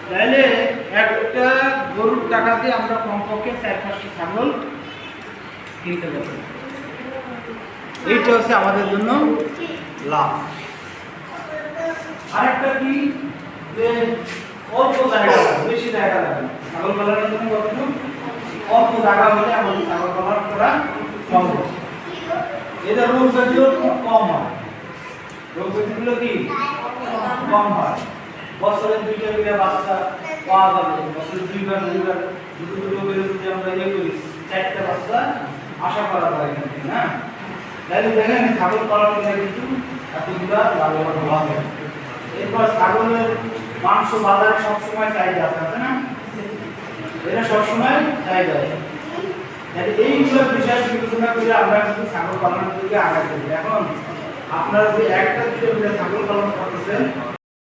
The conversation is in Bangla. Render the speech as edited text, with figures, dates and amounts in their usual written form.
তাহলে একটা গরুর টাকা দিয়ে আমরা কমপক্ষে 4-5টি ছাগল কিনতে পারবো। এইটা হচ্ছে আমাদের জন্য লাভ। আরেকটা কি, যে অল্প জায়গা লাগে, বেশি জায়গা লাগে না। ছাগল পালনের জন্য কতটুকু অল্প জায়গা হলে আমাদের ছাগল পালন করা সম্ভব। এদের রোগ ব্যাধিও খুব কম হয়, রোগ ব্যাধিগুলো কি কম হয়। বছরে 2টা করে বাচ্চা পাওয়া যাবে, বছরে 2বার দুটো করে যদি আমরা ইয়ে করি 4টা বাচ্চা আশা করা যায় এখান থেকে, না? তাহলে দেখেন ছাগল পালন করে কিন্তু এতগুলা লাভবান হওয়া যায়। এরপর ছাগলের মাংস বাজারে সবসময় চাহিদা আছে না? এটা সবসময় চাহিদা আছে। তাহলে এইগুলো বিষয় বিবেচনা করে আমরা কিন্তু ছাগল পালনের দিকে আগাতে হবে। এখন আপনারা যে 1টা 2টা ছাগল পালন করতেছেন